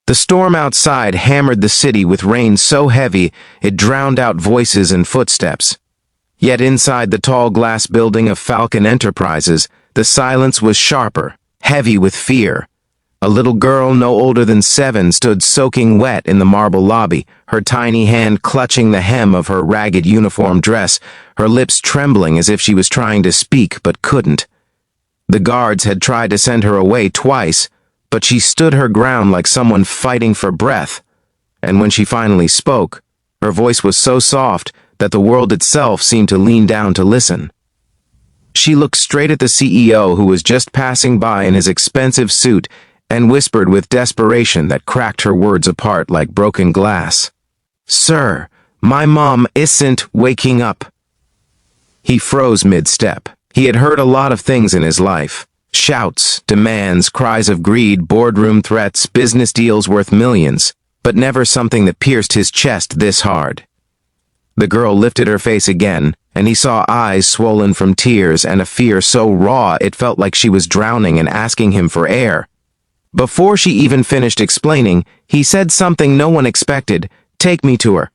The storm outside hammered the city with rain so heavy it drowned out voices and footsteps. Yet inside the tall glass building of Falcon Enterprises, the silence was sharper, heavy with fear. A little girl no older than 7 stood soaking wet in the marble lobby, her tiny hand clutching the hem of her ragged uniform dress, her lips trembling as if she was trying to speak but couldn't. The guards had tried to send her away twice, but she stood her ground like someone fighting for breath. And when she finally spoke, her voice was so soft that the world itself seemed to lean down to listen. She looked straight at the CEO who was just passing by in his expensive suit and whispered with desperation that cracked her words apart like broken glass. "Sir, my mom isn't waking up." He froze mid-step. He had heard a lot of things in his life. Shouts, demands, cries of greed, boardroom threats, business deals worth millions, but never something that pierced his chest this hard. The girl lifted her face again, and he saw eyes swollen from tears and a fear so raw it felt like she was drowning and asking him for air. Before she even finished explaining, he said something no one expected. "Take me to her."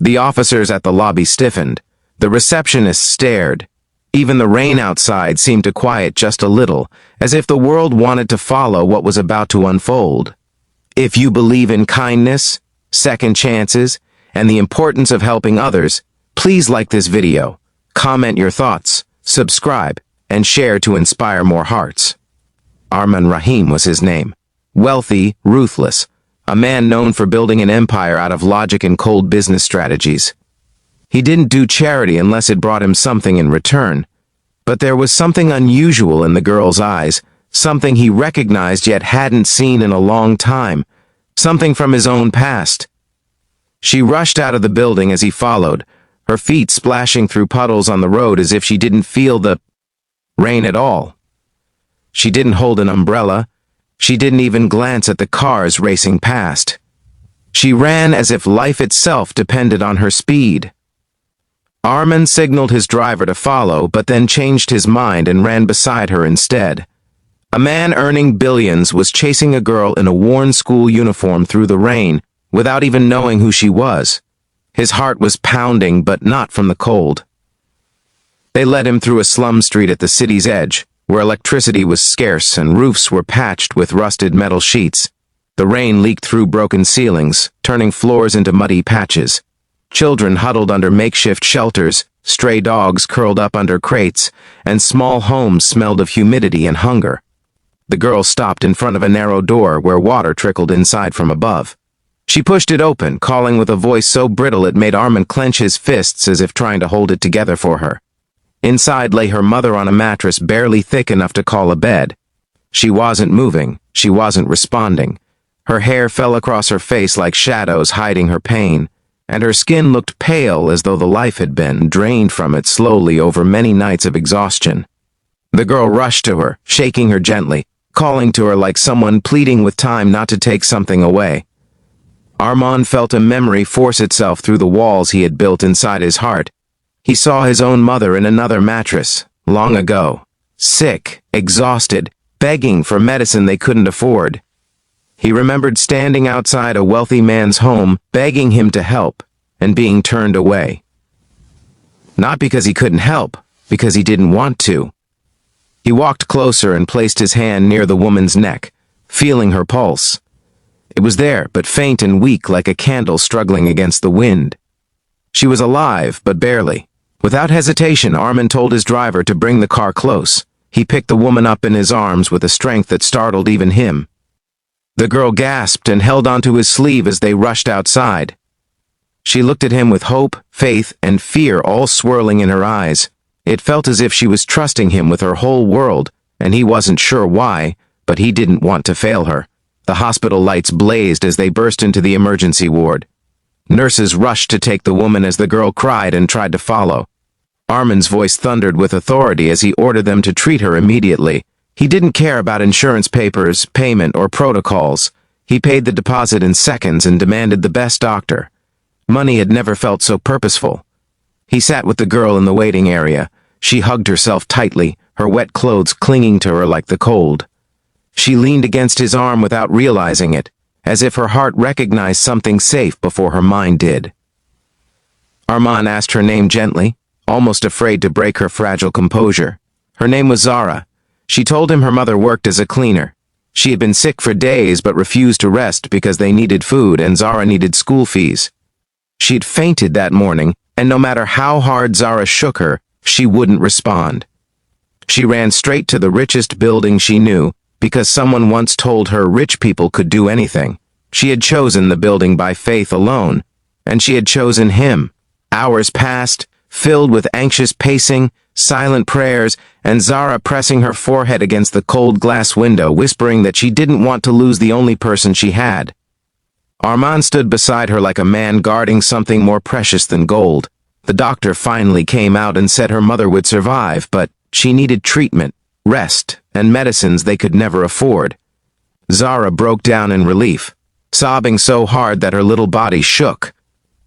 The officers at the lobby stiffened. The receptionist stared. Even the rain outside seemed to quiet just a little, as if the world wanted to follow what was about to unfold. If you believe in kindness, second chances, and the importance of helping others, please like this video, comment your thoughts, subscribe, and share to inspire more hearts. Arman Rahim was his name. Wealthy, ruthless, a man known for building an empire out of logic and cold business strategies. He didn't do charity unless it brought him something in return. But there was something unusual in the girl's eyes, something he recognized yet hadn't seen in a long time, something from his own past. She rushed out of the building as he followed, her feet splashing through puddles on the road as if she didn't feel the rain at all. She didn't hold an umbrella. She didn't even glance at the cars racing past. She ran as if life itself depended on her speed. Arman signaled his driver to follow, but then changed his mind and ran beside her instead. A man earning billions was chasing a girl in a worn school uniform through the rain, without even knowing who she was. His heart was pounding, but not from the cold. They led him through a slum street at the city's edge, where electricity was scarce and roofs were patched with rusted metal sheets. The rain leaked through broken ceilings, turning floors into muddy patches. Children huddled under makeshift shelters, stray dogs curled up under crates, and small homes smelled of humidity and hunger. The girl stopped in front of a narrow door where water trickled inside from above. She pushed it open, calling with a voice so brittle it made Arman clench his fists as if trying to hold it together for her. Inside lay her mother on a mattress barely thick enough to call a bed. She wasn't moving, she wasn't responding. Her hair fell across her face like shadows hiding her pain, and her skin looked pale as though the life had been drained from it slowly over many nights of exhaustion. The girl rushed to her, shaking her gently, calling to her like someone pleading with time not to take something away. Arman felt a memory force itself through the walls he had built inside his heart. He saw his own mother in another mattress, long ago, sick, exhausted, begging for medicine they couldn't afford. He remembered standing outside a wealthy man's home, begging him to help, and being turned away. Not because he couldn't help, because he didn't want to. He walked closer and placed his hand near the woman's neck, feeling her pulse. It was there, but faint and weak like a candle struggling against the wind. She was alive, but barely. Without hesitation, Arman told his driver to bring the car close. He picked the woman up in his arms with a strength that startled even him. The girl gasped and held onto his sleeve as they rushed outside. She looked at him with hope, faith, and fear all swirling in her eyes. It felt as if she was trusting him with her whole world, and he wasn't sure why, but he didn't want to fail her. The hospital lights blazed as they burst into the emergency ward. Nurses rushed to take the woman as the girl cried and tried to follow. Arman's voice thundered with authority as he ordered them to treat her immediately. He didn't care about insurance papers, payment, or protocols. He paid the deposit in seconds and demanded the best doctor. Money had never felt so purposeful. He sat with the girl in the waiting area. She hugged herself tightly, her wet clothes clinging to her like the cold. She leaned against his arm without realizing it, as if her heart recognized something safe before her mind did. Armand asked her name gently, almost afraid to break her fragile composure. Her name was Zara. She told him her mother worked as a cleaner. She had been sick for days but refused to rest because they needed food and Zara needed school fees. She had fainted that morning, and no matter how hard Zara shook her, she wouldn't respond. She ran straight to the richest building she knew, because someone once told her rich people could do anything. She had chosen the building by faith alone, and she had chosen him. Hours passed, filled with anxious pacing, silent prayers, and Zara pressing her forehead against the cold glass window, whispering that she didn't want to lose the only person she had. Armand stood beside her like a man guarding something more precious than gold. The doctor finally came out and said her mother would survive, but she needed treatment, rest, and medicines they could never afford. Zara broke down in relief, sobbing so hard that her little body shook.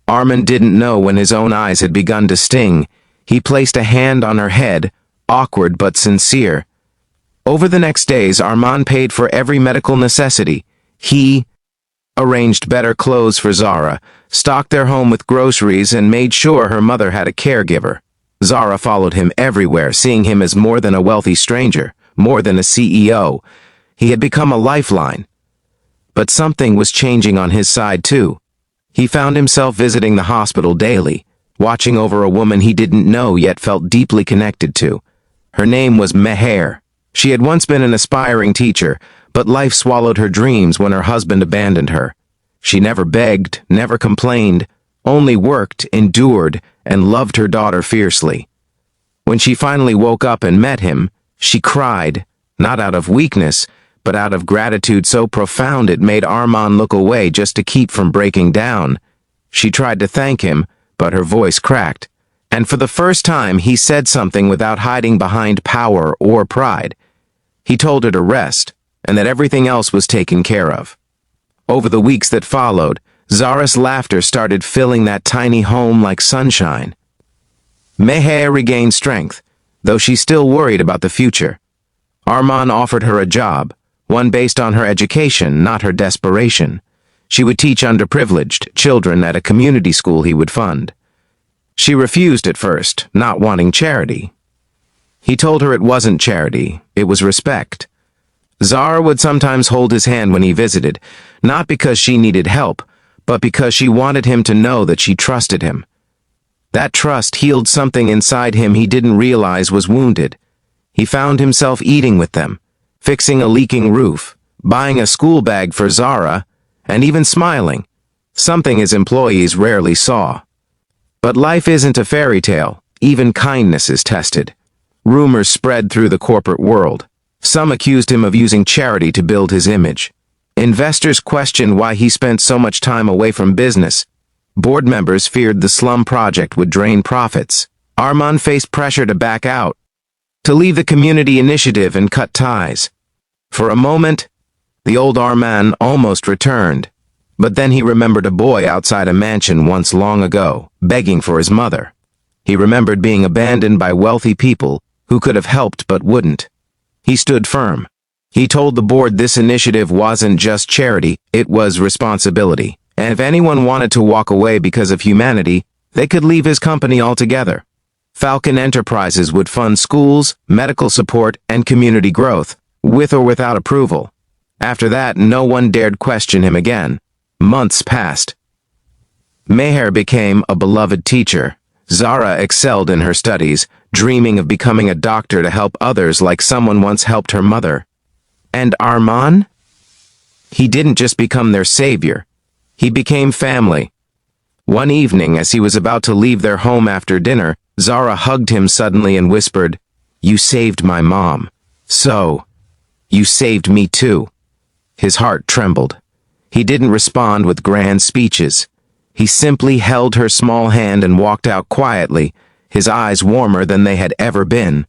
Armand didn't know when his own eyes had begun to sting. He placed a hand on her head, awkward but sincere. Over the next days, Armand paid for every medical necessity. He arranged better clothes for Zara, stocked their home with groceries, and made sure her mother had a caregiver. Zara followed him everywhere, seeing him as more than a wealthy stranger, more than a CEO. He had become a lifeline. But something was changing on his side, too. He found himself visiting the hospital daily, watching over a woman he didn't know yet felt deeply connected to. Her name was Meher. She had once been an aspiring teacher, but life swallowed her dreams when her husband abandoned her. She never begged, never complained, only worked, endured, and loved her daughter fiercely. When she finally woke up and met him, she cried, not out of weakness, but out of gratitude so profound it made Armand look away just to keep from breaking down. She tried to thank him, but her voice cracked, and for the first time he said something without hiding behind power or pride. He told her to rest, and that everything else was taken care of. Over the weeks that followed, Zara's laughter started filling that tiny home like sunshine. Meher regained strength, though she still worried about the future. Armand offered her a job, one based on her education, not her desperation. She would teach underprivileged children at a community school he would fund. She refused at first, not wanting charity. He told her it wasn't charity, it was respect. Zara would sometimes hold his hand when he visited, not because she needed help, but because she wanted him to know that she trusted him. That trust healed something inside him he didn't realize was wounded. He found himself eating with them, fixing a leaking roof, buying a school bag for Zara, and even smiling, something his employees rarely saw. But life isn't a fairy tale. Even kindness is tested. Rumors spread through the corporate world. Some accused him of using charity to build his image. Investors questioned why he spent so much time away from business. Board members feared the slum project would drain profits. Armand faced pressure to back out, to leave the community initiative and cut ties. For a moment, the old Armand almost returned, but then he remembered a boy outside a mansion once long ago, begging for his mother. He remembered being abandoned by wealthy people who could have helped but wouldn't. He stood firm. He told the board this initiative wasn't just charity, it was responsibility, and if anyone wanted to walk away because of humanity, they could leave his company altogether. Falcon Enterprises would fund schools, medical support, and community growth, with or without approval. After that, no one dared question him again. Months passed. Meher became a beloved teacher. Zara excelled in her studies, dreaming of becoming a doctor to help others like someone once helped her mother. And Armand? He didn't just become their savior. He became family. One evening, as he was about to leave their home after dinner, Zara hugged him suddenly and whispered, "You saved my mom. So, you saved me too." His heart trembled. He didn't respond with grand speeches. He simply held her small hand and walked out quietly, his eyes warmer than they had ever been.